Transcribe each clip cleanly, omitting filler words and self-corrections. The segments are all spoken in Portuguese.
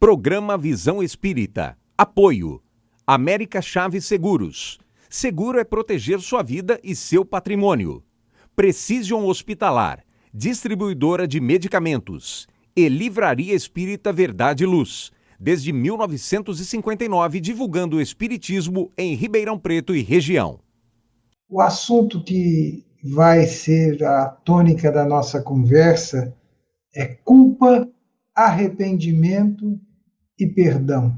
Programa Visão Espírita. Apoio. América Chaves Seguros. Seguro é proteger sua vida e seu patrimônio. Precision Hospitalar. Distribuidora de medicamentos. E Livraria Espírita Verdade e Luz. Desde 1959, divulgando o espiritismo em Ribeirão Preto e região. O assunto que vai ser a tônica da nossa conversa é culpa, arrependimento e perdão.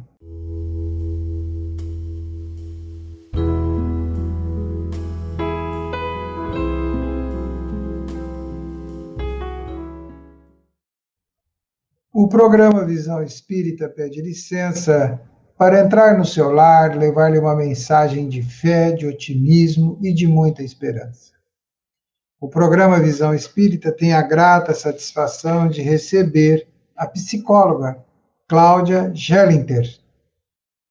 O programa Visão Espírita pede licença para entrar no seu lar, levar-lhe uma mensagem de fé, de otimismo e de muita esperança. O programa Visão Espírita tem a grata satisfação de receber a psicóloga Cláudia Gellinter.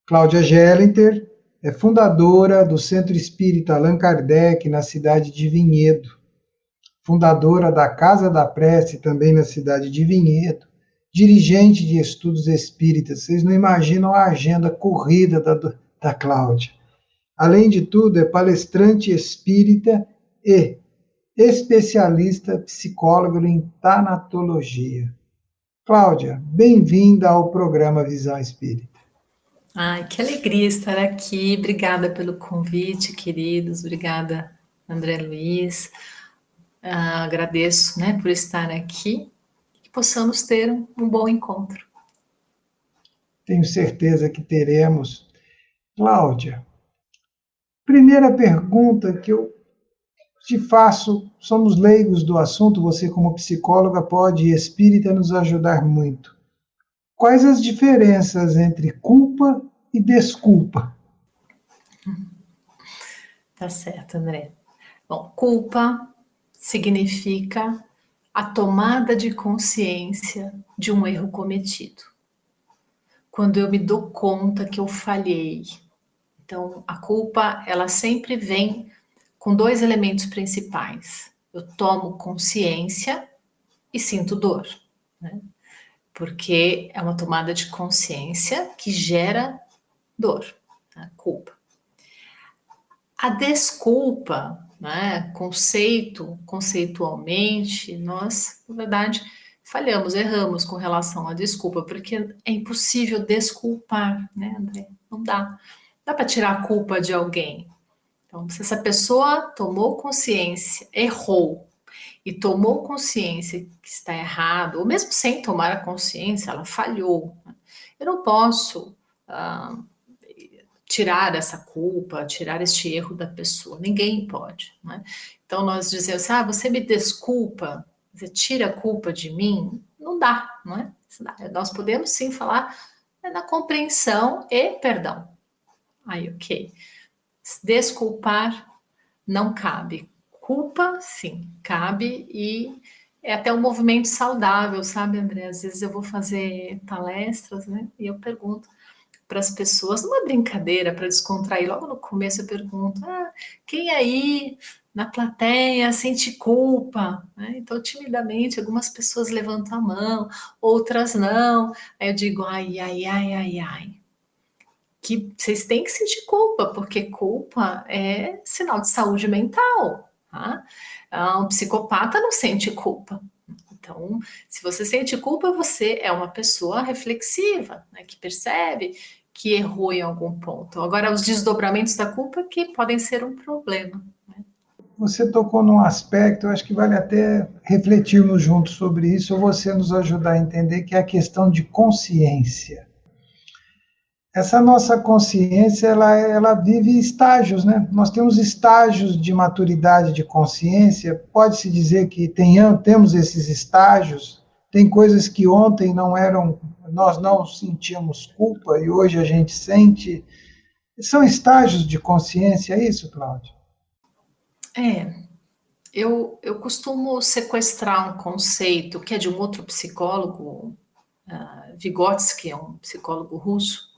Cláudia Gellinter é fundadora do Centro Espírita Allan Kardec, na cidade de Vinhedo, fundadora da Casa da Prece, também na cidade de Vinhedo, dirigente de estudos espíritas. Vocês não imaginam a agenda corrida da Cláudia. Além de tudo, é palestrante espírita e especialista psicólogo em tanatologia. Cláudia, bem-vinda ao programa Visão Espírita. Ai, que alegria estar aqui. Obrigada pelo convite, queridos. Obrigada, André Luiz. Agradeço, por estar aqui e que possamos ter um bom encontro. Tenho certeza que teremos. Cláudia, primeira pergunta que eu te faço, somos leigos do assunto, você como psicóloga pode, e espírita, nos ajudar muito. Quais as diferenças entre culpa e desculpa? Tá certo, André. Bom, culpa significa a tomada de consciência de um erro cometido. Quando eu me dou conta que eu falhei. Então, a culpa, ela sempre vem com dois elementos principais. Eu tomo consciência e sinto dor, porque é uma tomada de consciência que gera dor, culpa. A desculpa, conceitualmente, nós, na verdade, falhamos, erramos com relação à desculpa, porque é impossível desculpar, André? Não dá. Dá para tirar a culpa de alguém. Então, se essa pessoa tomou consciência, errou, e tomou consciência que está errado, ou mesmo sem tomar a consciência, ela falhou. Eu não posso tirar essa culpa, tirar este erro da pessoa. Ninguém pode. Então, nós dizemos assim, você me desculpa, você tira a culpa de mim? Não dá, não é? Nós podemos sim falar na compreensão e perdão. Aí, ok. Desculpar não cabe. Culpa, sim, cabe, e é até um movimento saudável, sabe, André? Às vezes eu vou fazer palestras, e eu pergunto para as pessoas, numa brincadeira, para descontrair, logo no começo eu pergunto, quem aí na plateia sente culpa? Então, timidamente, algumas pessoas levantam a mão, outras não. Aí eu digo, ai, que vocês têm que sentir culpa, porque culpa é sinal de saúde mental. Um psicopata não sente culpa. Então, se você sente culpa, você é uma pessoa reflexiva, que percebe que errou em algum ponto. Agora, os desdobramentos da culpa que podem ser um problema. Você tocou num aspecto, eu acho que vale até refletirmos juntos sobre isso, ou você nos ajudar a entender, que é a questão de consciência. Essa nossa consciência, ela vive estágios, Nós temos estágios de maturidade de consciência, pode-se dizer que temos esses estágios, tem coisas que ontem nós não sentíamos culpa e hoje a gente sente. São estágios de consciência, é isso, Cláudia? Eu costumo sequestrar um conceito que é de um outro psicólogo, Vygotsky, é um psicólogo russo,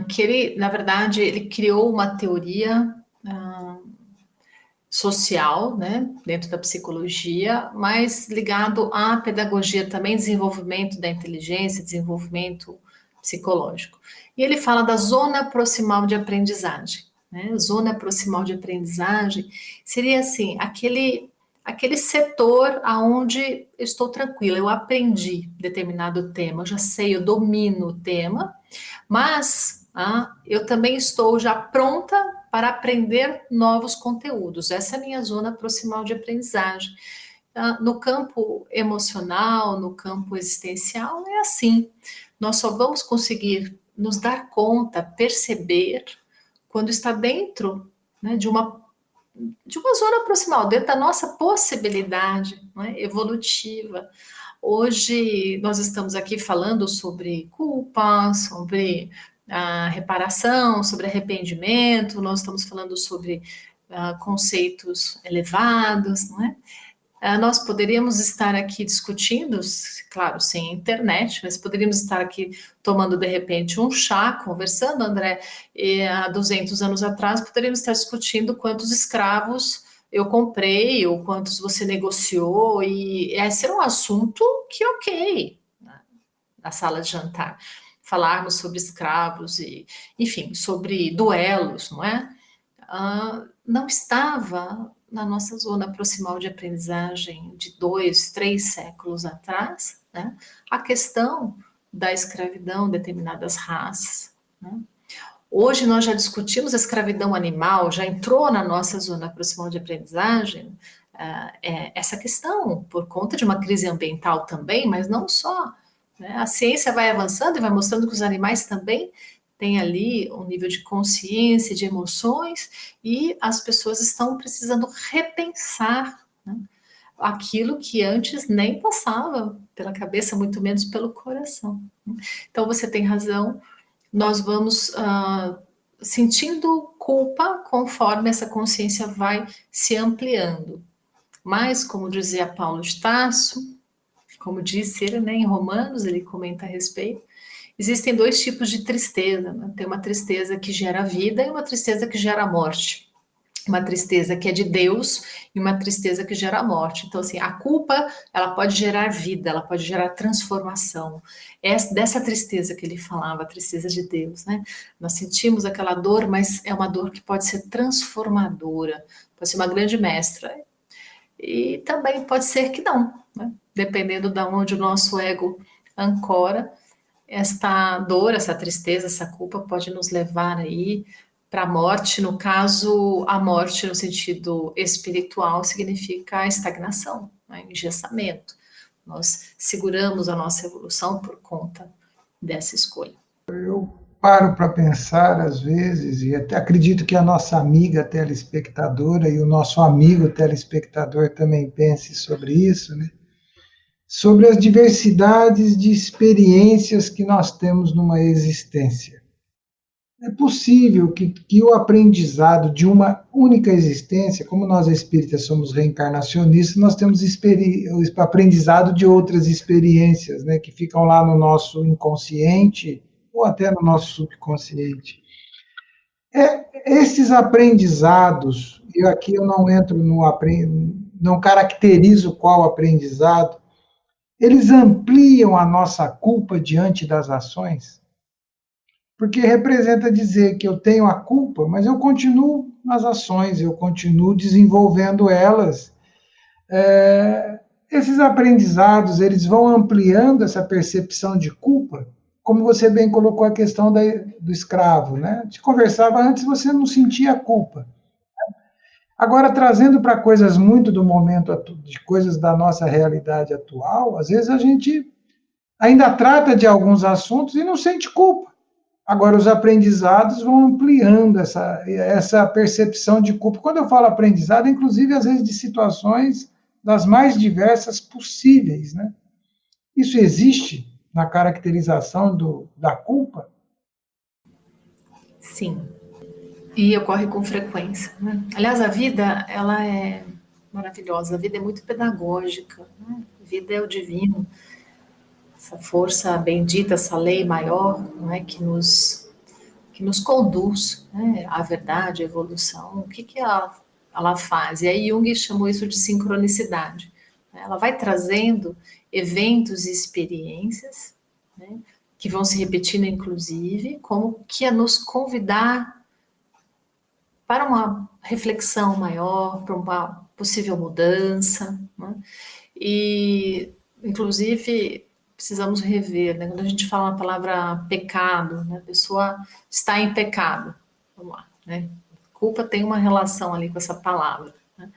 que ele, na verdade, ele criou uma teoria social, né, dentro da psicologia, mas ligado à pedagogia também, desenvolvimento da inteligência, desenvolvimento psicológico. E ele fala da zona proximal de aprendizagem, né? Zona proximal de aprendizagem seria assim, aquele setor aonde eu estou tranquila, eu aprendi determinado tema, eu já sei, eu domino o tema, mas eu também estou já pronta para aprender novos conteúdos. Essa é a minha zona proximal de aprendizagem. No campo emocional, no campo existencial, é assim. Nós só vamos conseguir nos dar conta, perceber, quando está dentro, né, de uma zona proximal, dentro da nossa possibilidade, né, evolutiva. Hoje nós estamos aqui falando sobre culpa, sobre a reparação, sobre arrependimento, nós estamos falando sobre conceitos elevados, não é? Nós poderíamos estar aqui discutindo, claro, sem internet, mas poderíamos estar aqui tomando, de repente, um chá, conversando, André, e há 200 anos atrás, poderíamos estar discutindo quantos escravos eu comprei, ou quantos você negociou, e esse era um assunto que, ok, na sala de jantar, falarmos sobre escravos, e, enfim, sobre duelos, não é? Não estava na nossa zona proximal de aprendizagem de 2, 3 séculos atrás, né, a questão da escravidão em determinadas raças. Né? Hoje nós já discutimos a escravidão animal, já entrou na nossa zona proximal de aprendizagem essa questão, por conta de uma crise ambiental também, mas não só. Né? A ciência vai avançando e vai mostrando que os animais também tem ali um nível de consciência, de emoções, e as pessoas estão precisando repensar, né, aquilo que antes nem passava pela cabeça, muito menos pelo coração. Então você tem razão, nós vamos sentindo culpa conforme essa consciência vai se ampliando. Mas, como dizia Paulo de Tarso, como disse ele, né, em Romanos, ele comenta a respeito, existem 2 tipos de tristeza, né? Tem uma tristeza que gera vida e uma tristeza que gera morte. Uma tristeza que é de Deus e uma tristeza que gera morte. Então, assim, a culpa, ela pode gerar vida, ela pode gerar transformação. É dessa tristeza que ele falava, a tristeza de Deus, né? Nós sentimos aquela dor, mas é uma dor que pode ser transformadora, pode ser uma grande mestra. E também pode ser que não, né? Dependendo de onde o nosso ego ancora, esta dor, essa tristeza, essa culpa pode nos levar aí para a morte. No caso, a morte no sentido espiritual significa a estagnação, né? Engessamento. Nós seguramos a nossa evolução por conta dessa escolha. Eu paro para pensar às vezes, e até acredito que a nossa amiga telespectadora e o nosso amigo telespectador também pense sobre isso, né? Sobre as diversidades de experiências que nós temos numa existência. É possível que o aprendizado de uma única existência, como nós espíritas somos reencarnacionistas, nós temos o aprendizado de outras experiências, né, que ficam lá no nosso inconsciente ou até no nosso subconsciente. Esses aprendizados, e aqui eu não entro não caracterizo qual aprendizado, eles ampliam a nossa culpa diante das ações, porque representa dizer que eu tenho a culpa, mas eu continuo nas ações, eu continuo desenvolvendo elas. Esses aprendizados, eles vão ampliando essa percepção de culpa, como você bem colocou a questão do escravo, né? A gente conversava antes, você não sentia culpa. Agora, trazendo para coisas muito do momento, de coisas da nossa realidade atual, às vezes a gente ainda trata de alguns assuntos e não sente culpa. Agora, os aprendizados vão ampliando essa percepção de culpa. Quando eu falo aprendizado, inclusive, às vezes, de situações das mais diversas possíveis, né? Isso existe na caracterização da culpa? Sim. E ocorre com frequência, né? Aliás, a vida, ela é maravilhosa, a vida é muito pedagógica, né? A vida é o divino, essa força bendita, essa lei maior, não é, que nos conduz, né, à verdade, à evolução. O que ela ela faz. E aí Jung chamou isso de sincronicidade. Ela vai trazendo eventos e experiências, né, que vão se repetindo, inclusive, como que a nos convidar para uma reflexão maior, para uma possível mudança, né? E, inclusive, precisamos rever, né? Quando a gente fala a palavra pecado, né? A pessoa está em pecado, vamos lá, né? Culpa tem uma relação ali com essa palavra, né?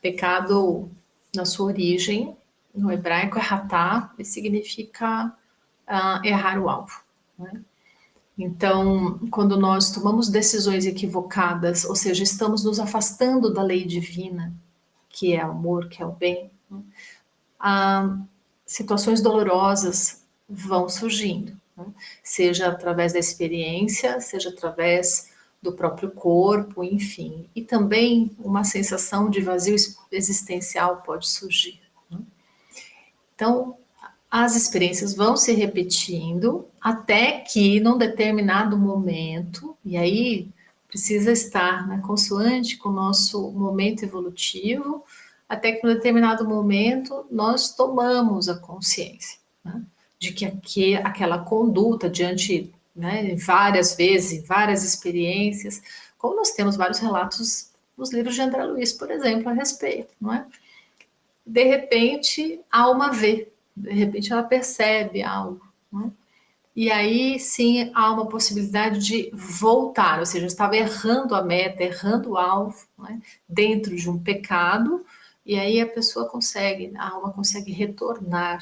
Pecado, na sua origem, no hebraico é ratá, e significa errar o alvo, né? Então, quando nós tomamos decisões equivocadas, ou seja, estamos nos afastando da lei divina, que é o amor, que é o bem, né? Situações dolorosas vão surgindo, né? Seja através da experiência, seja através do próprio corpo, enfim. E também uma sensação de vazio existencial pode surgir, né? Então, as experiências vão se repetindo até que, num determinado momento, e aí precisa estar, né, consoante com o nosso momento evolutivo, até que, num determinado momento, nós tomamos a consciência, né, de que aquela conduta diante, né, várias vezes, várias experiências, como nós temos vários relatos nos livros de André Luiz, por exemplo, a respeito, não é? De repente, a alma vê, de repente ela percebe algo, né? E aí sim há uma possibilidade de voltar, ou seja, eu estava errando a meta, errando o alvo, né? Dentro de um pecado, e aí a pessoa consegue, a alma consegue retornar.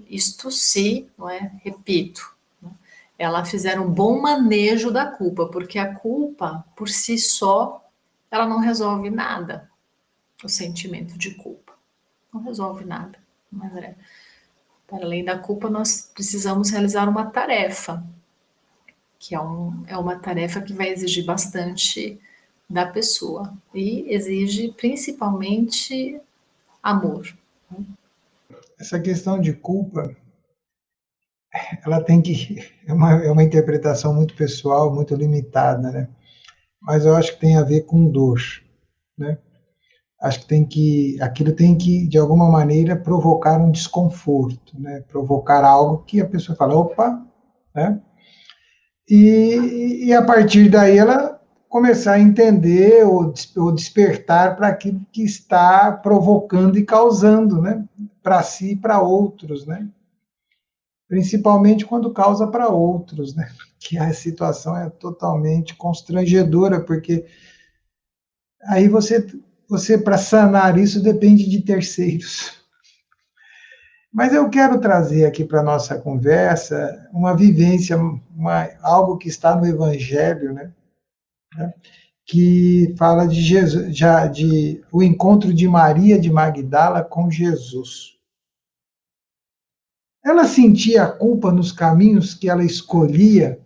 Isto se, não é? Repito, né? Ela fizer um bom manejo da culpa, porque a culpa, por si só, ela não resolve nada, o sentimento de culpa. Não resolve nada. Mas, para além da culpa, nós precisamos realizar uma tarefa, que é uma tarefa que vai exigir bastante da pessoa e exige principalmente amor. Essa questão de culpa, ela tem que é uma interpretação muito pessoal, muito limitada, né? Mas eu acho que tem a ver com dor, né? Acho que aquilo tem que, de alguma maneira, provocar um desconforto, né? Provocar algo que a pessoa fala, opa, né? E a partir daí ela começar a entender ou despertar para aquilo que está provocando e causando, né? Para si e para outros, né? Principalmente quando causa para outros, né? Que a situação é totalmente constrangedora, porque aí você para sanar isso depende de terceiros. Mas eu quero trazer aqui para a nossa conversa uma vivência, algo que está no Evangelho, né? Que fala de Jesus, de o encontro de Maria de Magdala com Jesus. Ela sentia a culpa nos caminhos que ela escolhia,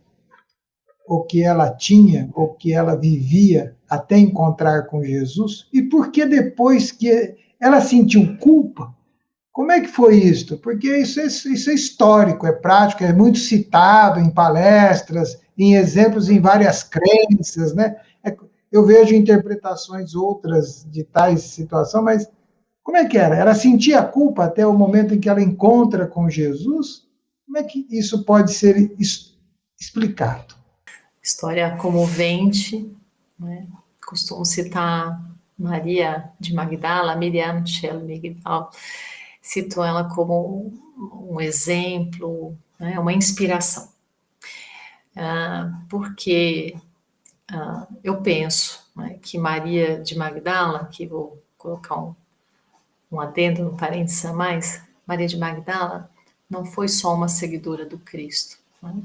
ou que ela tinha, ou que ela vivia até encontrar com Jesus? E por que depois que ela sentiu culpa, como é que foi isso? Porque isso é histórico, é prático, é muito citado em palestras, em exemplos em várias crenças, né? Eu vejo interpretações outras de tais situações, mas como é que era? Ela sentia a culpa até o momento em que ela encontra com Jesus? Como é que isso pode ser explicado? História comovente, né? Costumo citar Maria de Magdala, Miriam Shell Migdal, cito ela como um exemplo, né? Uma inspiração. Porque eu penso, né, que Maria de Magdala, que vou colocar um adendo, um parênteses a mais, Maria de Magdala não foi só uma seguidora do Cristo, né?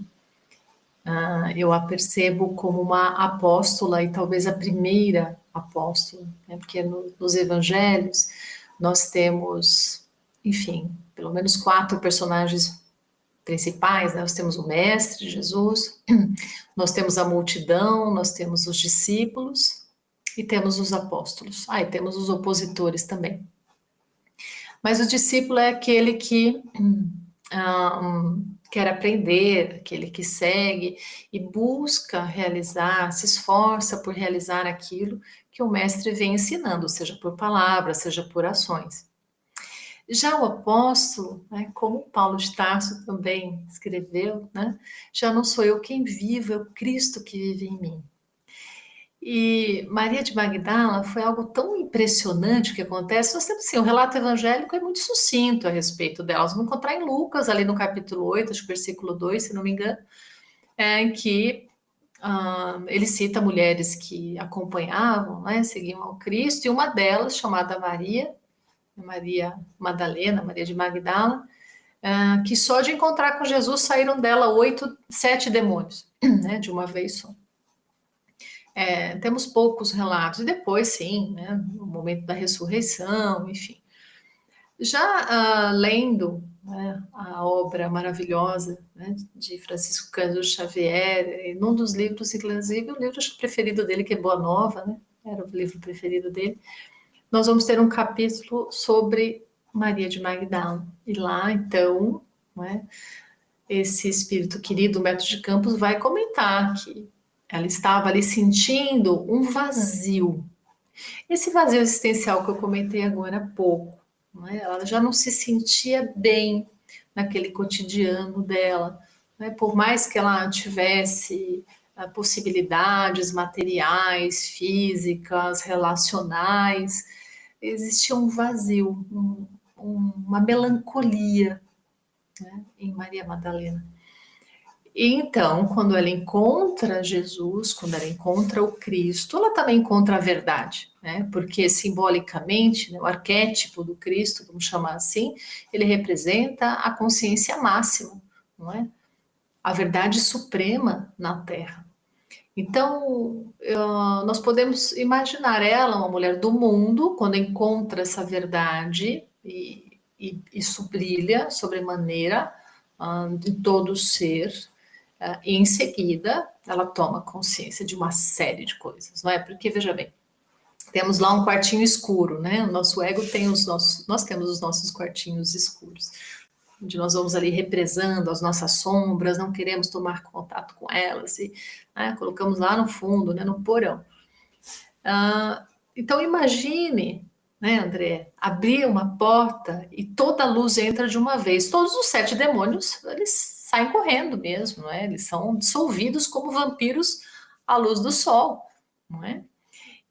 Eu a percebo como uma apóstola e talvez a primeira apóstola, né? Porque nos evangelhos nós temos, enfim, pelo menos 4 personagens principais, né? Nós temos o Mestre, Jesus, nós temos a multidão, nós temos os discípulos e temos os apóstolos. E temos os opositores também. Mas o discípulo é aquele que quer aprender, aquele que segue e busca realizar, se esforça por realizar aquilo que o mestre vem ensinando, seja por palavras, seja por ações. Já o apóstolo, né, como Paulo de Tarso também escreveu, né, já não sou eu quem vivo, é o Cristo que vive em mim. E Maria de Magdala foi algo tão impressionante que acontece. Nós temos, assim, o relato evangélico é muito sucinto a respeito delas. Vamos encontrar em Lucas, ali no capítulo 8, acho que versículo 2, se não me engano, em que ele cita mulheres que acompanhavam, né, seguiam ao Cristo, e uma delas, chamada Maria, Maria Madalena, Maria de Magdala, que só de encontrar com Jesus saíram dela 7 demônios, né, de uma vez só. Temos poucos relatos, e depois, sim, né, no momento da ressurreição, enfim. Já lendo, né, a obra maravilhosa, né, de Francisco Cândido Xavier, num dos livros, inclusive, o livro acho que preferido dele, que é Boa Nova, né, era o livro preferido dele, nós vamos ter um capítulo sobre Maria de Magdala. E lá, então, né, esse espírito querido, Humberto de Campos, vai comentar que ela estava ali sentindo um vazio. Esse vazio existencial que eu comentei agora há pouco, né? Ela já não se sentia bem naquele cotidiano dela, né? Por mais que ela tivesse possibilidades materiais, físicas, relacionais, existia um vazio, uma melancolia, né, em Maria Madalena. E então, quando ela encontra Jesus, quando ela encontra o Cristo, ela também encontra a verdade, né? Porque simbolicamente, né, o arquétipo do Cristo, vamos chamar assim, ele representa a consciência máxima, não é? A verdade suprema na Terra. Então, nós podemos imaginar ela, uma mulher do mundo, quando encontra essa verdade e isso brilha sobremaneira em todo o ser. E em seguida, ela toma consciência de uma série de coisas, não é? Porque, veja bem, temos lá um quartinho escuro, né? O nosso ego tem nós temos os nossos quartinhos escuros, onde nós vamos ali represando as nossas sombras, não queremos tomar contato com elas, e colocamos lá no fundo, né, no porão. Então, imagine, né, André, abrir uma porta e toda a luz entra de uma vez. Todos os 7 demônios, eles saem correndo mesmo, não é? Eles são dissolvidos como vampiros à luz do sol, não é?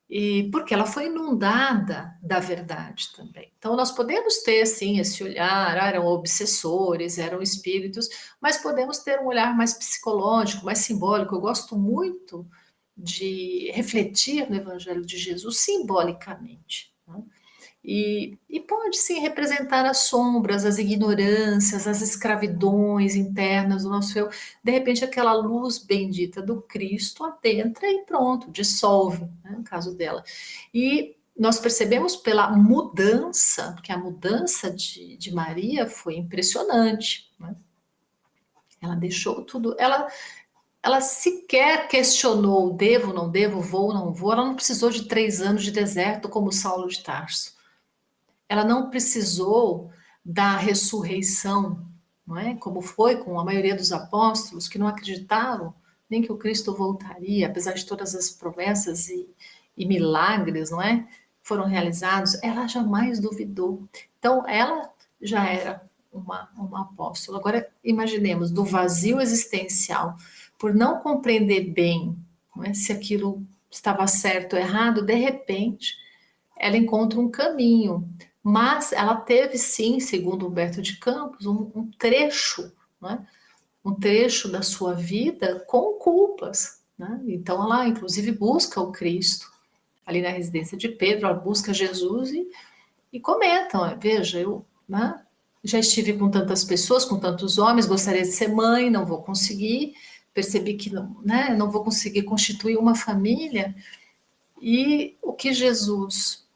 E porque ela foi inundada da verdade também. Então, nós podemos ter, sim, esse olhar, eram obsessores, eram espíritos, mas podemos ter um olhar mais psicológico, mais simbólico. Eu gosto muito de refletir no Evangelho de Jesus simbolicamente, né? E pode sim representar as sombras, as ignorâncias, as escravidões internas do nosso eu. De repente, aquela luz bendita do Cristo adentra e pronto, dissolve, né, no caso dela. E nós percebemos pela mudança, porque a mudança de Maria foi impressionante, né? Ela deixou tudo, ela sequer questionou, devo, não devo, vou, não vou. Ela não precisou de 3 anos de deserto como Saulo de Tarso. Ela não precisou da ressurreição, não é? Como foi com a maioria dos apóstolos que não acreditavam nem que o Cristo voltaria, apesar de todas as promessas e milagres, não é? Foram realizados, ela jamais duvidou. Então, ela já era uma apóstola. Agora, imaginemos, do vazio existencial, por não compreender bem, não é, se aquilo estava certo ou errado, de repente, ela encontra um caminho. Mas ela teve, sim, segundo Humberto de Campos, um trecho, né? Um trecho da sua vida com culpas, né? Então ela, inclusive, busca o Cristo ali na residência de Pedro, ela busca Jesus e comentam, veja, eu, né, já estive com tantas pessoas, com tantos homens, gostaria de ser mãe, não vou conseguir, percebi que não, né, não vou conseguir constituir uma família, e o que Jesus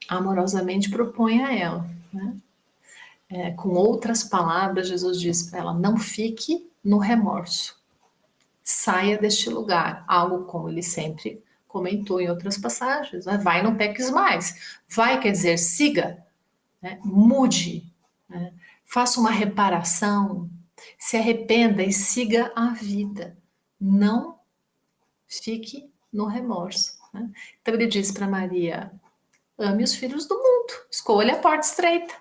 amorosamente propõe a ela, né? Com outras palavras, Jesus diz para ela: não fique no remorso, saia deste lugar, algo como ele sempre comentou em outras passagens, né? Vai, não peques mais. Vai quer dizer siga, né? Mude, né? Faça uma reparação, se arrependa e siga a vida. Não fique no remorso. né? Então ele diz para Maria, ame os filhos do mundo, escolha a porta estreita.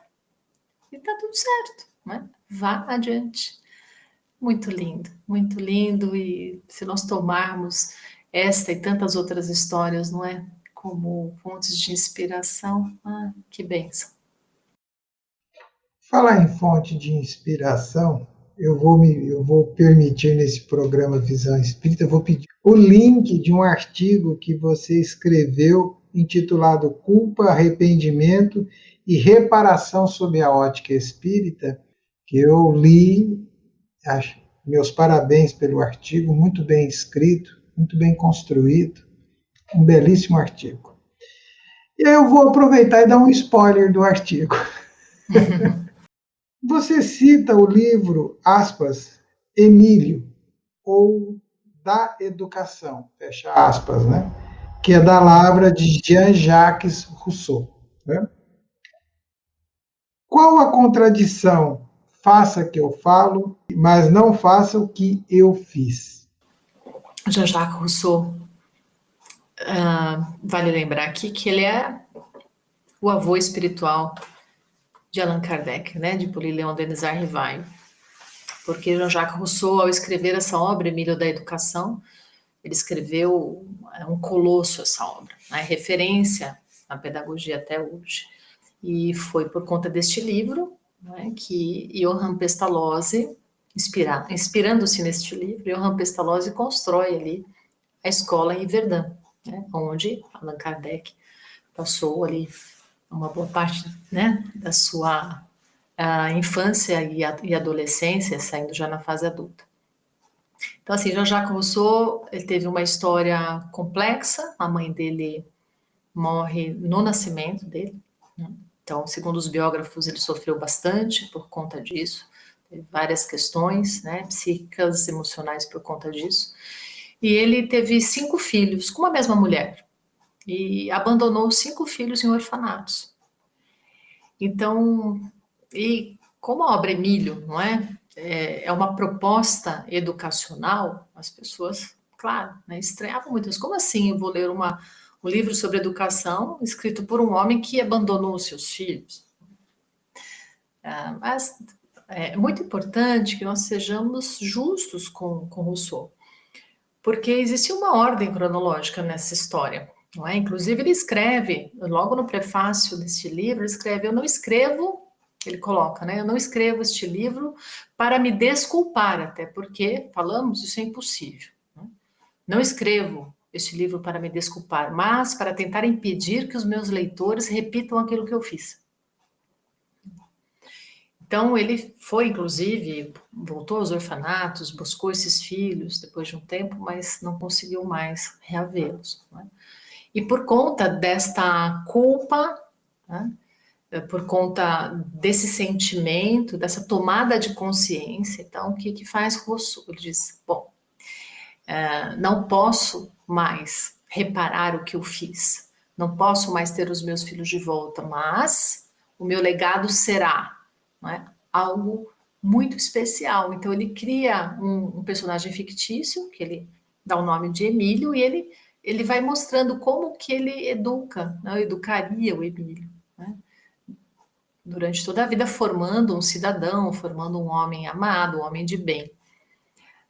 E tá tudo certo, né? Vá adiante. Muito lindo, e se nós tomarmos esta e tantas outras histórias, não é? Como fontes de inspiração, que bênção. Falar em fonte de inspiração, eu vou permitir nesse programa Visão Espírita, eu vou pedir o link de um artigo que você escreveu intitulado Culpa, Arrependimento e Reparação sob a Ótica Espírita, que eu li. Meus parabéns pelo artigo, muito bem escrito, muito bem construído, um belíssimo artigo. E aí eu vou aproveitar e dar um spoiler do artigo. Você cita o livro, aspas, Emílio, ou da Educação, fecha aspas, né? Que é da Lavra de Jean-Jacques Rousseau. Né? Qual a contradição? Faça que eu falo, mas não faça o que eu fiz. Jean-Jacques Rousseau, vale lembrar aqui que ele é o avô espiritual de Allan Kardec, né, de Polyléon Denisard Rivail. Porque Jean-Jacques Rousseau, ao escrever essa obra, Emílio da Educação, ele escreveu um colosso essa obra, né, referência na pedagogia até hoje. E foi por conta deste livro, né, que Johann Pestalozzi, inspirando-se neste livro, Johann Pestalozzi constrói ali a escola em Verdun, né, onde Allan Kardec passou ali uma boa parte, né, da sua infância e adolescência, saindo já na fase adulta. Então, assim, Jean-Jacques Rousseau, ele teve uma história complexa, a mãe dele morre no nascimento dele, né? Então, segundo os biógrafos, ele sofreu bastante por conta disso, teve várias questões, né, psíquicas, emocionais por conta disso, e ele teve 5 filhos com a mesma mulher, e abandonou 5 filhos em orfanatos. Então, e como a obra Emílio, não é? É uma proposta educacional, as pessoas, claro, né, estranhavam muito. Como assim eu vou ler um livro sobre educação escrito por um homem que abandonou os seus filhos? Mas é muito importante que nós sejamos justos com Rousseau, porque existe uma ordem cronológica nessa história. Não é? Inclusive ele escreve, logo no prefácio deste livro, ele escreve, eu não escrevo, ele coloca, né? Eu não escrevo este livro para me desculpar, até porque, falamos, isso é impossível. Né? Não escrevo este livro para me desculpar, mas para tentar impedir que os meus leitores repitam aquilo que eu fiz. Então ele foi, inclusive, voltou aos orfanatos, buscou esses filhos depois de um tempo, mas não conseguiu mais reavê-los. Né? E por conta desta culpa, né, por conta desse sentimento, dessa tomada de consciência, então, o que faz Rousseau? Ele diz, bom, não posso mais reparar o que eu fiz, não posso mais ter os meus filhos de volta, mas o meu legado será, né, algo muito especial. Então, ele cria um personagem fictício, que ele dá o nome de Emílio, e ele vai mostrando como que ele educa, né, educaria o Emílio, né, durante toda a vida, formando um cidadão, formando um homem amado, um homem de bem.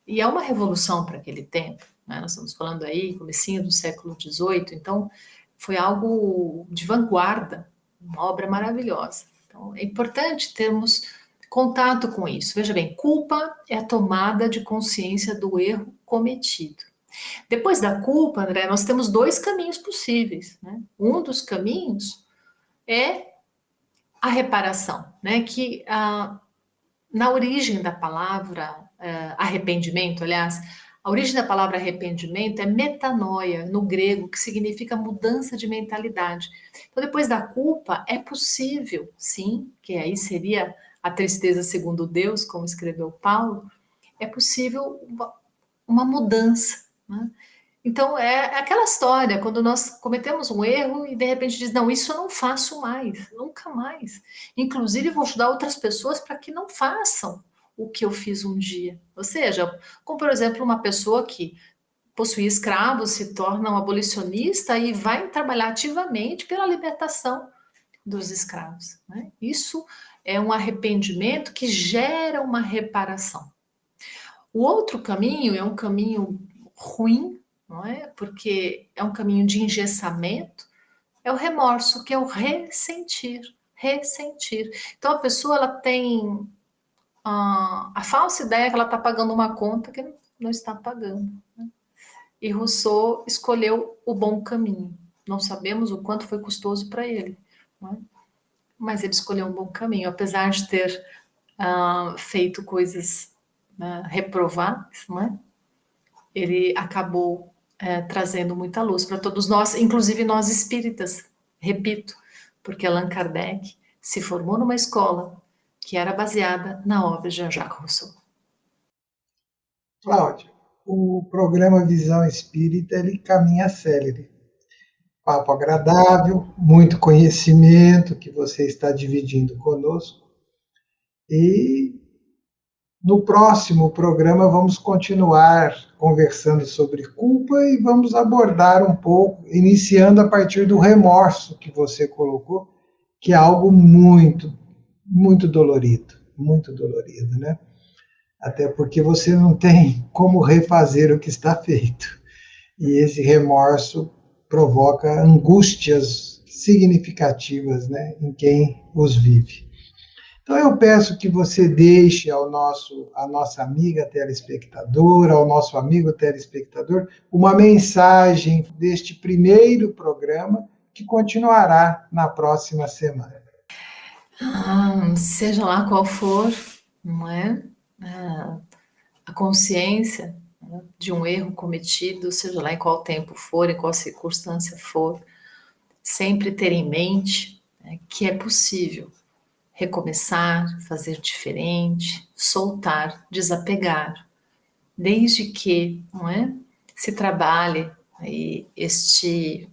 E é uma revolução para aquele tempo, né? Nós estamos falando aí, comecinho do século XVIII, então foi algo de vanguarda, uma obra maravilhosa. Então é importante termos contato com isso. Veja bem, culpa é a tomada de consciência do erro cometido. Depois da culpa, André, nós temos 2 caminhos possíveis, né? Um dos caminhos é a reparação, né? Que na origem da palavra arrependimento, aliás, a origem da palavra arrependimento é metanoia, no grego, que significa mudança de mentalidade. Então, depois da culpa, é possível, sim, que aí seria a tristeza segundo Deus, como escreveu Paulo, é possível uma mudança, né? Então, é aquela história, quando nós cometemos um erro e de repente diz, não, isso eu não faço mais, nunca mais. Inclusive, vou ajudar outras pessoas para que não façam o que eu fiz um dia. Ou seja, como por exemplo, uma pessoa que possuía escravos, se torna um abolicionista e vai trabalhar ativamente pela libertação dos escravos, né? Isso é um arrependimento que gera uma reparação. O outro caminho é um caminho ruim, não é? Porque é um caminho de engessamento, é o remorso, que é o ressentir. Então a pessoa ela tem a falsa ideia que ela está pagando uma conta que não está pagando, né? E Rousseau escolheu o bom caminho. Não sabemos o quanto foi custoso para ele, né? Mas ele escolheu um bom caminho, apesar de ter feito coisas reprováveis, né? Ele acabou trazendo muita luz para todos nós, inclusive nós espíritas, repito, porque Allan Kardec se formou numa escola que era baseada na obra de Jean-Jacques Rousseau. Cláudia, o programa Visão Espírita, ele caminha célere. Papo agradável, muito conhecimento que você está dividindo conosco. E no próximo programa vamos continuar conversando sobre culpa e vamos abordar um pouco, iniciando a partir do remorso que você colocou, que é algo muito, muito dolorido, né? Até porque você não tem como refazer o que está feito. E esse remorso provoca angústias significativas, né, em quem os vive. Então eu peço que você deixe à nossa amiga telespectadora, ao nosso amigo telespectador, uma mensagem deste primeiro programa que continuará na próxima semana. Seja lá qual for, não é? A consciência de um erro cometido, seja lá em qual tempo for, em qual circunstância for, sempre ter em mente que é possível recomeçar, fazer diferente, soltar, desapegar, desde que, não é, se trabalhe aí este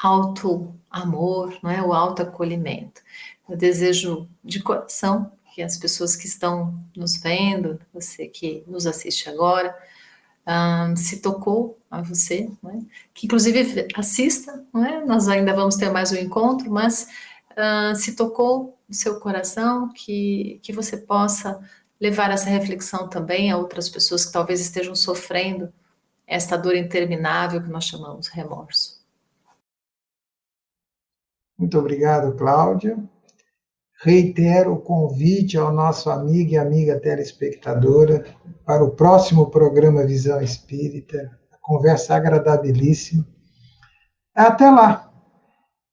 auto-amor, não é, o auto-acolhimento. Eu desejo de coração que as pessoas que estão nos vendo, você que nos assiste agora, se tocou a você, não é? Que inclusive assista, não é? Nós ainda vamos ter mais um encontro, mas se tocou no seu coração, que você possa levar essa reflexão também a outras pessoas que talvez estejam sofrendo esta dor interminável que nós chamamos remorso. Muito obrigado, Cláudia. Reitero o convite ao nosso amigo e amiga telespectadora para o próximo programa Visão Espírita, conversa agradabilíssima. Até lá!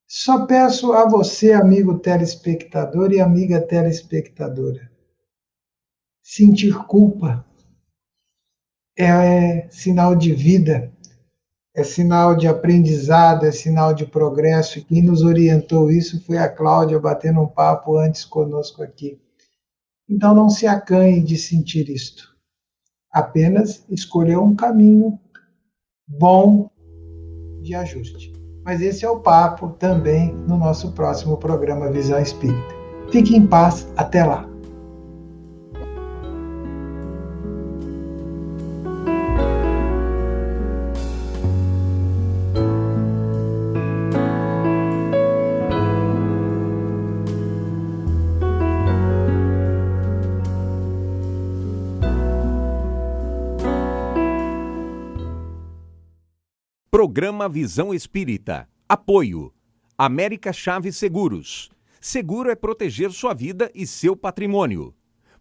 Só peço a você, amigo telespectador e amiga telespectadora, sentir culpa é sinal de vida, é sinal de aprendizado, é sinal de progresso, e quem nos orientou isso foi a Cláudia, batendo um papo antes conosco aqui. Então não se acanhe de sentir isto, apenas escolher um caminho bom de ajuste. Mas esse é o papo também no nosso próximo programa Visão Espírita. Fique em paz, até lá. Programa Visão Espírita. Apoio. América Chaves Seguros. Seguro é proteger sua vida e seu patrimônio.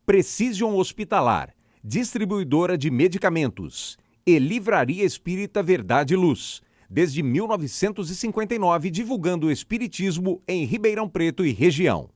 Precision Hospitalar. Distribuidora de medicamentos. E Livraria Espírita Verdade e Luz. Desde 1959, divulgando o espiritismo em Ribeirão Preto e região.